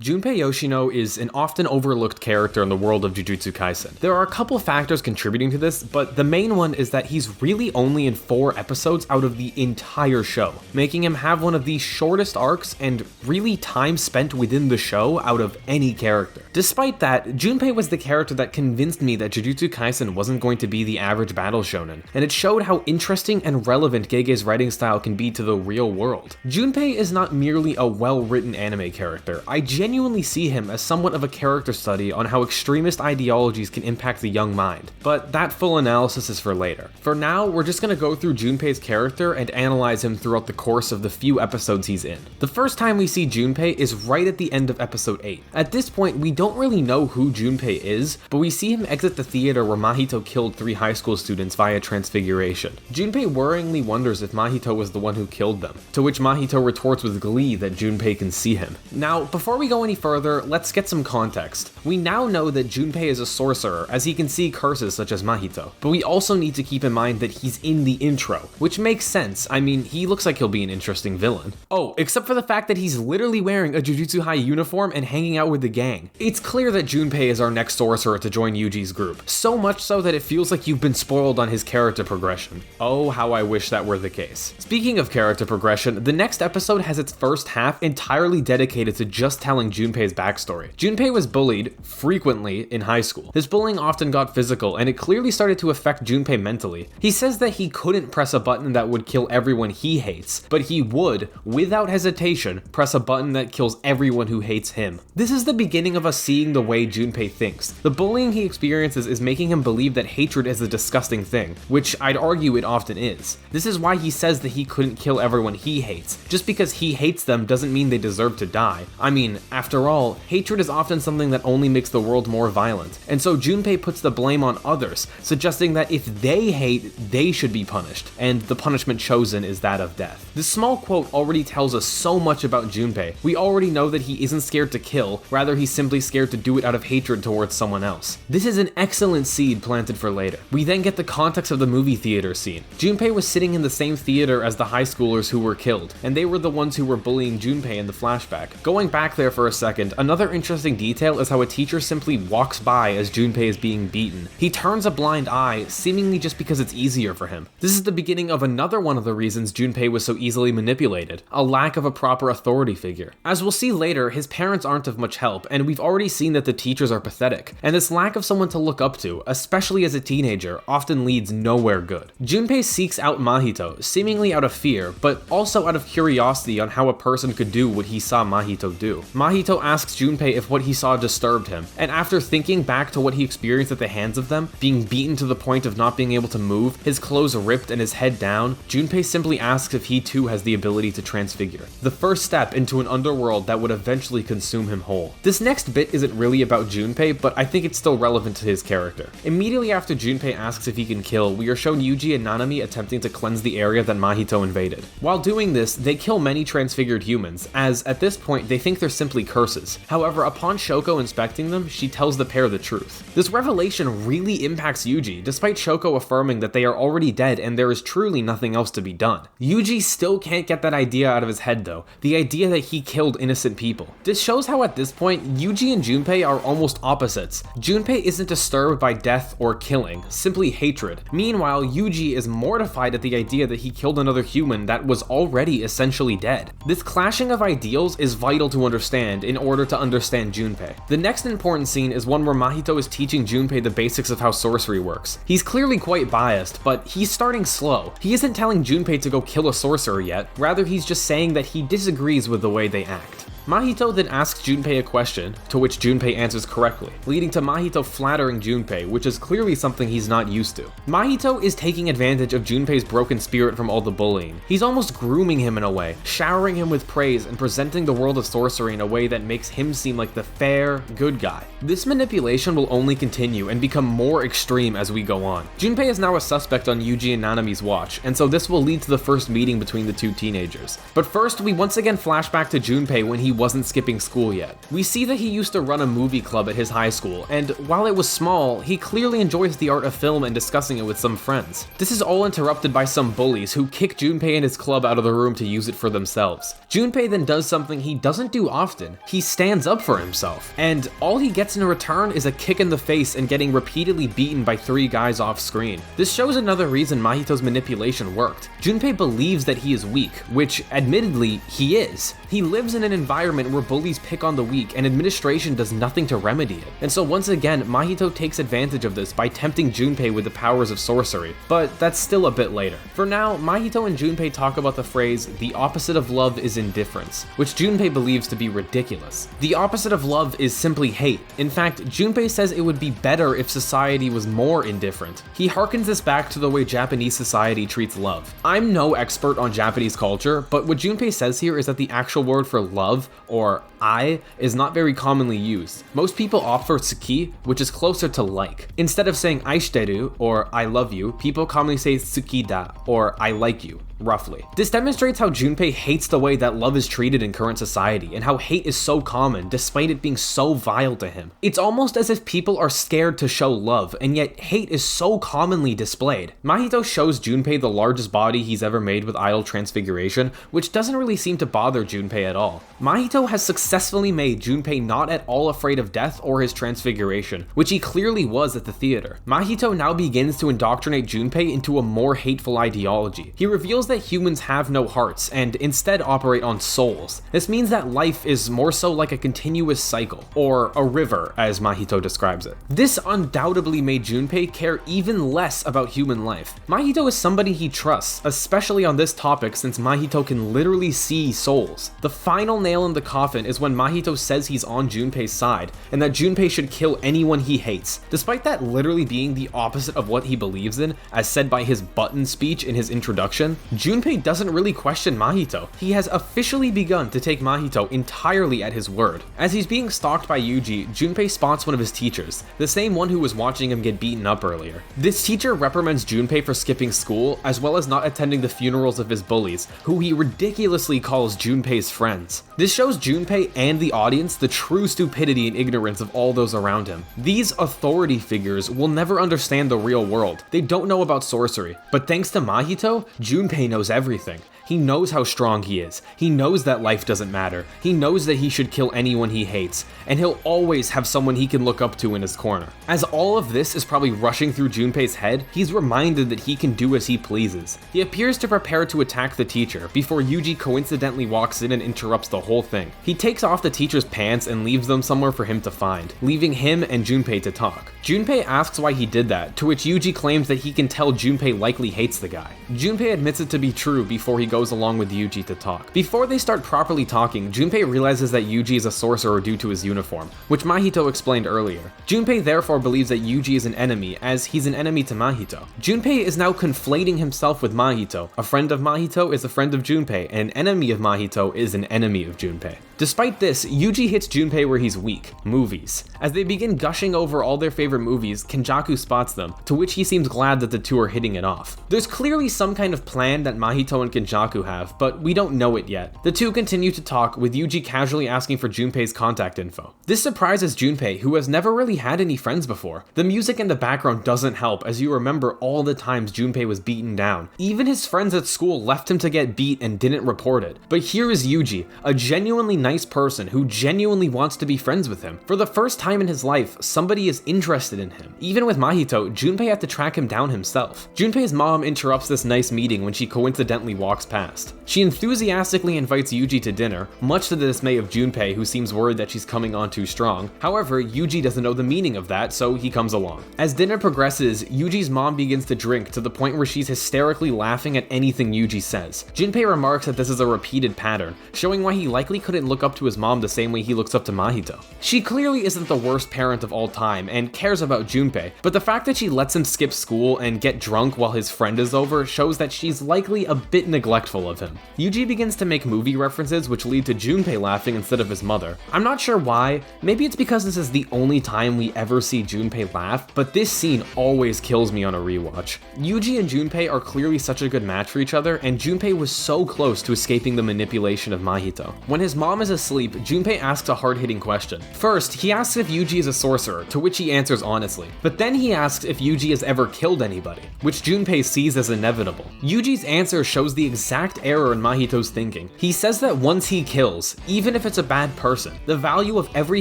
Junpei Yoshino is an often overlooked character in the world of Jujutsu Kaisen. There are a couple factors contributing to this, but the main one is that he's really only in 4 episodes out of the entire show, making him have one of the shortest arcs and really time spent within the show out of any character. Despite that, Junpei was the character that convinced me that Jujutsu Kaisen wasn't going to be the average battle shonen, and it showed how interesting and relevant Gege's writing style can be to the real world. Junpei is not merely a well-written anime character. I genuinely see him as somewhat of a character study on how extremist ideologies can impact the young mind, but that full analysis is for later. For now, we're just gonna go through Junpei's character and analyze him throughout the course of the few episodes he's in. The first time we see Junpei is right at the end of episode 8. At this point, we don't really know who Junpei is, but we see him exit the theater where Mahito killed 3 high school students via transfiguration. Junpei worryingly wonders if Mahito was the one who killed them, to which Mahito retorts with glee that Junpei can see him. Now, before we go any further, let's get some context. We now know that Junpei is a sorcerer, as he can see curses such as Mahito, but we also need to keep in mind that he's in the intro, which makes sense. I mean, he looks like he'll be an interesting villain. Oh, except for the fact that he's literally wearing a Jujutsu High uniform and hanging out with the gang. It's clear that Junpei is our next sorcerer to join Yuji's group, so much so that it feels like you've been spoiled on his character progression. Oh, how I wish that were the case. Speaking of character progression, the next episode has its first half entirely dedicated to just telling Junpei's backstory. Junpei was bullied frequently in high school. This bullying often got physical, and it clearly started to affect Junpei mentally. He says that he couldn't press a button that would kill everyone he hates, but he would, without hesitation, press a button that kills everyone who hates him. This is the beginning of us seeing the way Junpei thinks. The bullying he experiences is making him believe that hatred is a disgusting thing, which I'd argue it often is. This is why he says that he couldn't kill everyone he hates. Just because he hates them doesn't mean they deserve to die. I mean, after all, hatred is often something that only makes the world more violent, and so Junpei puts the blame on others, suggesting that if they hate, they should be punished, and the punishment chosen is that of death. This small quote already tells us so much about Junpei. We already know that he isn't scared to kill, rather he's simply scared to do it out of hatred towards someone else. This is an excellent seed planted for later. We then get the context of the movie theater scene. Junpei was sitting in the same theater as the high schoolers who were killed, and they were the ones who were bullying Junpei in the flashback. Going back there for a second, another interesting detail is how a teacher simply walks by as Junpei is being beaten. He turns a blind eye, seemingly just because it's easier for him. This is the beginning of another one of the reasons Junpei was so easily manipulated, a lack of a proper authority figure. As we'll see later, his parents aren't of much help, and we've already seen that the teachers are pathetic, and this lack of someone to look up to, especially as a teenager, often leads nowhere good. Junpei seeks out Mahito, seemingly out of fear, but also out of curiosity on how a person could do what he saw Mahito do. Mahito asks Junpei if what he saw disturbed him, and after thinking back to what he experienced at the hands of them, being beaten to the point of not being able to move, his clothes ripped and his head down, Junpei simply asks if he too has the ability to transfigure, the first step into an underworld that would eventually consume him whole. This next bit isn't really about Junpei, but I think it's still relevant to his character. Immediately after Junpei asks if he can kill, we are shown Yuji and Nanami attempting to cleanse the area that Mahito invaded. While doing this, they kill many transfigured humans, as at this point they think they're simply curses. However, upon Shoko inspecting them, she tells the pair the truth. This revelation really impacts Yuji, despite Shoko affirming that they are already dead and there is truly nothing else to be done. Yuji still can't get that idea out of his head though, the idea that he killed innocent people. This shows how at this point, Yuji and Junpei are almost opposites. Junpei isn't disturbed by death or killing, simply hatred. Meanwhile, Yuji is mortified at the idea that he killed another human that was already essentially dead. This clashing of ideals is vital to understand in order to understand Junpei. The next important scene is one where Mahito is teaching Junpei the basics of how sorcery works. He's clearly quite biased, but he's starting slow. He isn't telling Junpei to go kill a sorcerer yet, rather he's just saying that he disagrees with the way they act. Mahito then asks Junpei a question, to which Junpei answers correctly, leading to Mahito flattering Junpei, which is clearly something he's not used to. Mahito is taking advantage of Junpei's broken spirit from all the bullying. He's almost grooming him in a way, showering him with praise and presenting the world of sorcery in a way that makes him seem like the fair, good guy. This manipulation will only continue and become more extreme as we go on. Junpei is now a suspect on Yuji and Nanami's watch, and so this will lead to the first meeting between the two teenagers. But first, we once again flash back to Junpei when he he wasn't skipping school yet. We see that he used to run a movie club at his high school, and while it was small, he clearly enjoys the art of film and discussing it with some friends. This is all interrupted by some bullies who kick Junpei and his club out of the room to use it for themselves. Junpei then does something he doesn't do often. He stands up for himself, and all he gets in return is a kick in the face and getting repeatedly beaten by 3 guys off screen. This shows another reason Mahito's manipulation worked. Junpei believes that he is weak, which admittedly he is. He lives in an environment where bullies pick on the weak and administration does nothing to remedy it. And so once again, Mahito takes advantage of this by tempting Junpei with the powers of sorcery, but that's still a bit later. For now, Mahito and Junpei talk about the phrase, "the opposite of love is indifference," which Junpei believes to be ridiculous. The opposite of love is simply hate. In fact, Junpei says it would be better if society was more indifferent. He harkens this back to the way Japanese society treats love. I'm no expert on Japanese culture, but what Junpei says here is that the actual word for love, or ai, is not very commonly used. Most people opt for tsuki, which is closer to like. Instead of saying aishiteru, or I love you, people commonly say tsuki da, or I like you, roughly. This demonstrates how Junpei hates the way that love is treated in current society, and how hate is so common despite it being so vile to him. It's almost as if people are scared to show love, and yet hate is so commonly displayed. Mahito shows Junpei the largest body he's ever made with idol transfiguration, which doesn't really seem to bother Junpei at all. Mahito has successfully made Junpei not at all afraid of death or his transfiguration, which he clearly was at the theater. Mahito now begins to indoctrinate Junpei into a more hateful ideology. He reveals that humans have no hearts and instead operate on souls. This means that life is more so like a continuous cycle, or a river as Mahito describes it. This undoubtedly made Junpei care even less about human life. Mahito is somebody he trusts, especially on this topic since Mahito can literally see souls. The final nail in the coffin is when Mahito says he's on Junpei's side and that Junpei should kill anyone he hates. Despite that literally being the opposite of what he believes in, as said by his button speech in his introduction, Junpei doesn't really question Mahito. He has officially begun to take Mahito entirely at his word. As he's being stalked by Yuji, Junpei spots one of his teachers, the same one who was watching him get beaten up earlier. This teacher reprimands Junpei for skipping school, as well as not attending the funerals of his bullies, who he ridiculously calls Junpei's friends. This shows Junpei and the audience the true stupidity and ignorance of all those around him. These authority figures will never understand the real world. They don't know about sorcery, but thanks to Mahito, Junpei knows everything. He knows how strong he is. He knows that life doesn't matter. He knows that he should kill anyone he hates, and he'll always have someone he can look up to in his corner. As all of this is probably rushing through Junpei's head, he's reminded that he can do as he pleases. He appears to prepare to attack the teacher before Yuji coincidentally walks in and interrupts the whole thing. He takes off the teacher's pants and leaves them somewhere for him to find, leaving him and Junpei to talk. Junpei asks why he did that, to which Yuji claims that he can tell Junpei likely hates the guy. Junpei admits it to be true before he goes along with Yuji to talk. Before they start properly talking, Junpei realizes that Yuji is a sorcerer due to his uniform, which Mahito explained earlier. Junpei therefore believes that Yuji is an enemy, as he's an enemy to Mahito. Junpei is now conflating himself with Mahito. A friend of Mahito is a friend of Junpei, and an enemy of Mahito is an enemy of Junpei. Despite this, Yuji hits Junpei where he's weak, movies. As they begin gushing over all their favorite movies, Kenjaku spots them, to which he seems glad that the two are hitting it off. There's clearly some kind of plan that Mahito and Kenjaku have, but we don't know it yet. The two continue to talk, with Yuji casually asking for Junpei's contact info. This surprises Junpei, who has never really had any friends before. The music in the background doesn't help, as you remember all the times Junpei was beaten down. Even his friends at school left him to get beat and didn't report it. But here is Yuji, a genuinely nice person who genuinely wants to be friends with him. For the first time in his life, somebody is interested in him. Even with Mahito, Junpei had to track him down himself. Junpei's mom interrupts this nice meeting when she coincidentally walks past. She enthusiastically invites Yuji to dinner, much to the dismay of Junpei, who seems worried that she's coming on too strong. However, Yuji doesn't know the meaning of that, so he comes along. As dinner progresses, Yuji's mom begins to drink to the point where she's hysterically laughing at anything Yuji says. Junpei remarks that this is a repeated pattern, showing why he likely couldn't look up to his mom the same way he looks up to Mahito. She clearly isn't the worst parent of all time and cares cares about Junpei, but the fact that she lets him skip school and get drunk while his friend is over shows that she's likely a bit neglectful of him. Yuji begins to make movie references which lead to Junpei laughing instead of his mother. I'm not sure why, maybe it's because this is the only time we ever see Junpei laugh, but this scene always kills me on a rewatch. Yuji and Junpei are clearly such a good match for each other, and Junpei was so close to escaping the manipulation of Mahito. When his mom is asleep, Junpei asks a hard-hitting question. First, he asks if Yuji is a sorcerer, to which he answers honestly. But then he asks if Yuji has ever killed anybody, which Junpei sees as inevitable. Yuji's answer shows the exact error in Mahito's thinking. He says that once he kills, even if it's a bad person, the value of every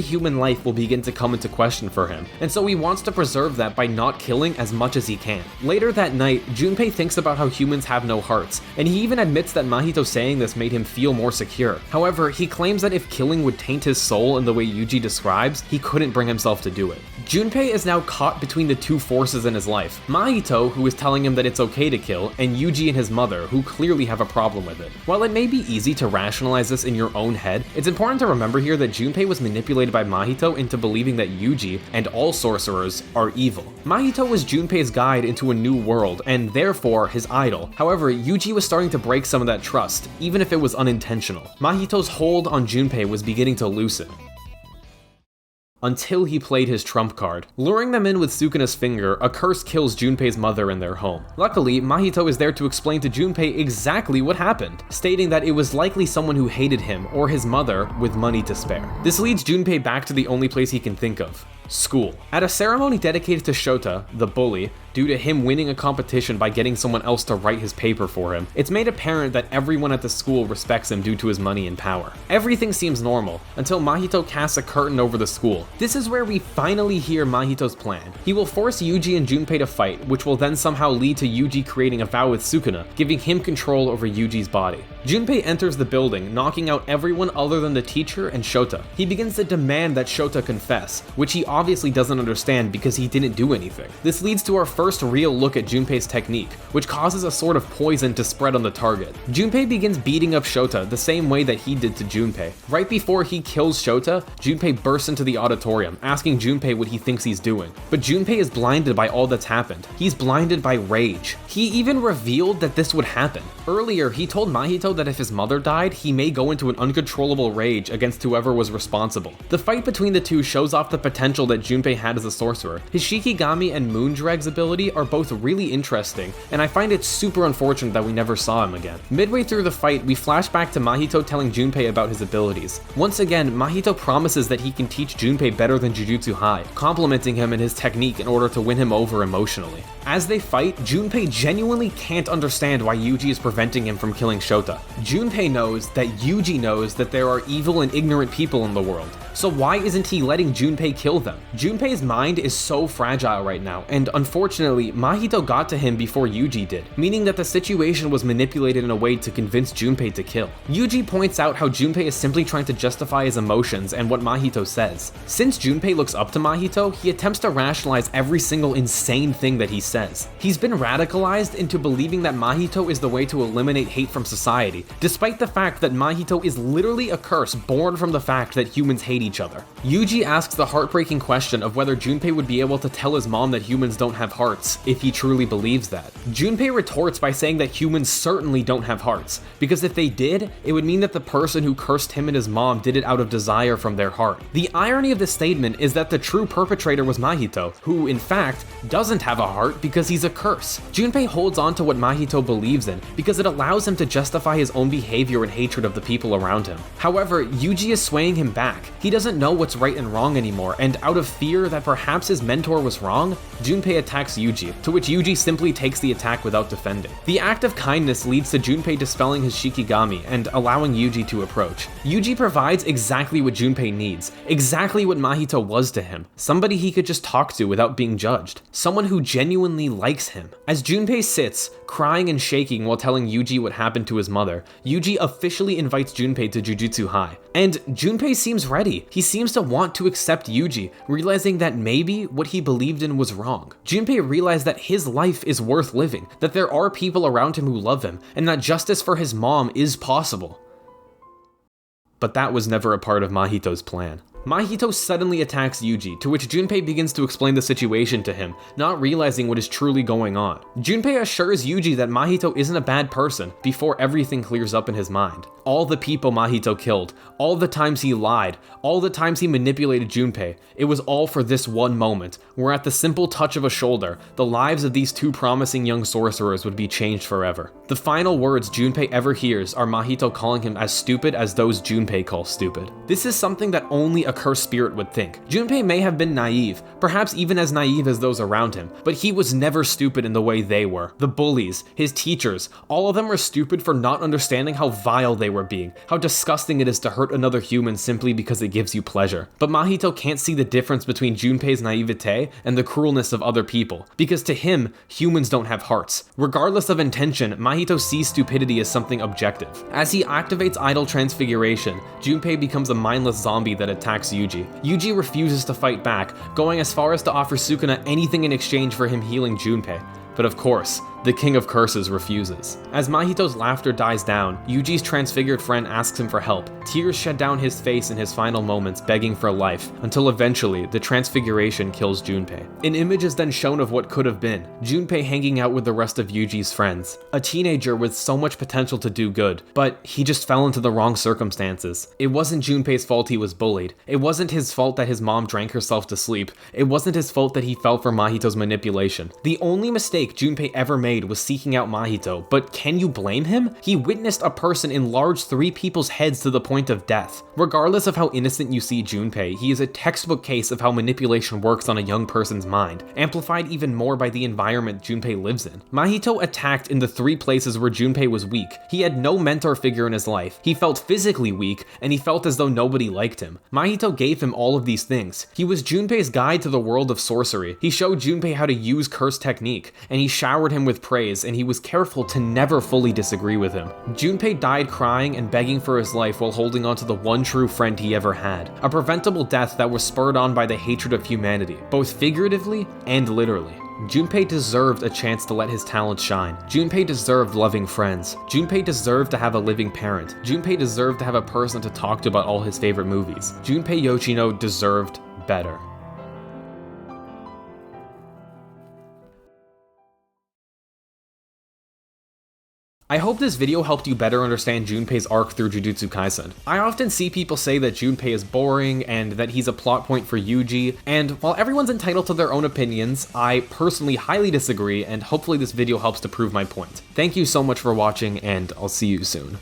human life will begin to come into question for him, and so he wants to preserve that by not killing as much as he can. Later that night, Junpei thinks about how humans have no hearts, and he even admits that Mahito saying this made him feel more secure. However, he claims that if killing would taint his soul in the way Yuji describes, he couldn't bring himself to do it. Junpei is now caught between the two forces in his life, Mahito, who is telling him that it's okay to kill, and Yuji and his mother, who clearly have a problem with it. While it may be easy to rationalize this in your own head, it's important to remember here that Junpei was manipulated by Mahito into believing that Yuji and all sorcerers are evil. Mahito was Junpei's guide into a new world, and therefore his idol. However, Yuji was starting to break some of that trust, even if it was unintentional. Mahito's hold on Junpei was beginning to loosen. Until he played his trump card. Luring them in with Sukuna's finger, a curse kills Junpei's mother in their home. Luckily, Mahito is there to explain to Junpei exactly what happened, stating that it was likely someone who hated him or his mother with money to spare. This leads Junpei back to the only place he can think of: school. At a ceremony dedicated to Shota, the bully, due to him winning a competition by getting someone else to write his paper for him, it's made apparent that everyone at the school respects him due to his money and power. Everything seems normal, until Mahito casts a curtain over the school. This is where we finally hear Mahito's plan. He will force Yuji and Junpei to fight, which will then somehow lead to Yuji creating a vow with Sukuna, giving him control over Yuji's body. Junpei enters the building, knocking out everyone other than the teacher and Shota. He begins to demand that Shota confess, which he obviously doesn't understand because he didn't do anything. This leads to our first real look at Junpei's technique, which causes a sort of poison to spread on the target. Junpei begins beating up Shota the same way that he did to Junpei. Right before he kills Shota, Junpei bursts into the auditorium, asking Junpei what he thinks he's doing. But Junpei is blinded by all that's happened. He's blinded by rage. He even revealed that this would happen. Earlier, he told Mahito that if his mother died, he may go into an uncontrollable rage against whoever was responsible. The fight between the two shows off the potential that Junpei had as a sorcerer. His Shikigami and Moondreg's ability are both really interesting, and I find it super unfortunate that we never saw him again. Midway through the fight, we flash back to Mahito telling Junpei about his abilities. Once again, Mahito promises that he can teach Junpei better than Jujutsu High, complimenting him in his technique in order to win him over emotionally. As they fight, Junpei genuinely can't understand why Yuji is preventing him from killing Shota. Junpei knows that Yuji knows that there are evil and ignorant people in the world, so why isn't he letting Junpei kill them? Junpei's mind is so fragile right now, and unfortunately, Mahito got to him before Yuji did, meaning that the situation was manipulated in a way to convince Junpei to kill. Yuji points out how Junpei is simply trying to justify his emotions and what Mahito says. Since Junpei looks up to Mahito, he attempts to rationalize every single insane thing that he says. He's been radicalized into believing that Mahito is the way to eliminate hate from society, despite the fact that Mahito is literally a curse born from the fact that humans hate each other. Yuji asks the heartbreaking question of whether Junpei would be able to tell his mom that humans don't have hearts, if he truly believes that. Junpei retorts by saying that humans certainly don't have hearts, because if they did, it would mean that the person who cursed him and his mom did it out of desire from their heart. The irony of this statement is that the true perpetrator was Mahito, who, in fact, doesn't have a heart because he's a curse. Junpei holds on to what Mahito believes in because it allows him to justify his own behavior and hatred of the people around him. However, Yuji is swaying him back. He doesn't know what's right and wrong anymore, and out of fear that perhaps his mentor was wrong, Junpei attacks Yuji, to which Yuji simply takes the attack without defending. The act of kindness leads to Junpei dispelling his Shikigami and allowing Yuji to approach. Yuji provides exactly what Junpei needs, exactly what Mahito was to him, somebody he could just talk to without being judged, someone who genuinely likes him. As Junpei sits, crying and shaking while telling Yuji what happened to his mother, Yuji officially invites Junpei to Jujutsu High. And Junpei seems ready. He seems to want to accept Yuji, realizing that maybe what he believed in was wrong. Junpei realized that his life is worth living, that there are people around him who love him, and that justice for his mom is possible. But that was never a part of Mahito's plan. Mahito suddenly attacks Yuji, to which Junpei begins to explain the situation to him, not realizing what is truly going on. Junpei assures Yuji that Mahito isn't a bad person before everything clears up in his mind. All the people Mahito killed, all the times he lied, all the times he manipulated Junpei, it was all for this one moment, where at the simple touch of a shoulder, the lives of these two promising young sorcerers would be changed forever. The final words Junpei ever hears are Mahito calling him as stupid as those Junpei calls stupid. This is something that only a cursed spirit would think. Junpei may have been naive, perhaps even as naive as those around him, but he was never stupid in the way they were. The bullies, his teachers, all of them were stupid for not understanding how vile they were being, how disgusting it is to hurt another human simply because it gives you pleasure. But Mahito can't see the difference between Junpei's naivete and the cruelness of other people, because to him, humans don't have hearts. Regardless of intention, Mahito sees stupidity as something objective. As he activates Idol Transfiguration, Junpei becomes a mindless zombie that attacks Yuji. Yuji refuses to fight back, going as far as to offer Sukuna anything in exchange for him healing Junpei. But of course, the King of Curses refuses. As Mahito's laughter dies down, Yuji's transfigured friend asks him for help. Tears shed down his face in his final moments, begging for life, until eventually, the transfiguration kills Junpei. An image is then shown of what could have been, Junpei hanging out with the rest of Yuji's friends. A teenager with so much potential to do good, but he just fell into the wrong circumstances. It wasn't Junpei's fault he was bullied. It wasn't his fault that his mom drank herself to sleep. It wasn't his fault that he fell for Mahito's manipulation. The only mistake Junpei ever made was seeking out Mahito, but can you blame him? He witnessed a person enlarge 3 people's heads to the point of death. Regardless of how innocent you see Junpei, he is a textbook case of how manipulation works on a young person's mind, amplified even more by the environment Junpei lives in. Mahito attacked in the 3 places where Junpei was weak. He had no mentor figure in his life. He felt physically weak, and he felt as though nobody liked him. Mahito gave him all of these things. He was Junpei's guide to the world of sorcery. He showed Junpei how to use curse technique, and he showered him with praise, and he was careful to never fully disagree with him. Junpei died crying and begging for his life while holding on to the one true friend he ever had, a preventable death that was spurred on by the hatred of humanity, both figuratively and literally. Junpei deserved a chance to let his talents shine. Junpei deserved loving friends. Junpei deserved to have a living parent. Junpei deserved to have a person to talk to about all his favorite movies. Junpei Yoshino deserved better. I hope this video helped you better understand Junpei's arc through Jujutsu Kaisen. I often see people say that Junpei is boring and that he's a plot point for Yuji, and while everyone's entitled to their own opinions, I personally highly disagree, and hopefully this video helps to prove my point. Thank you so much for watching, and I'll see you soon.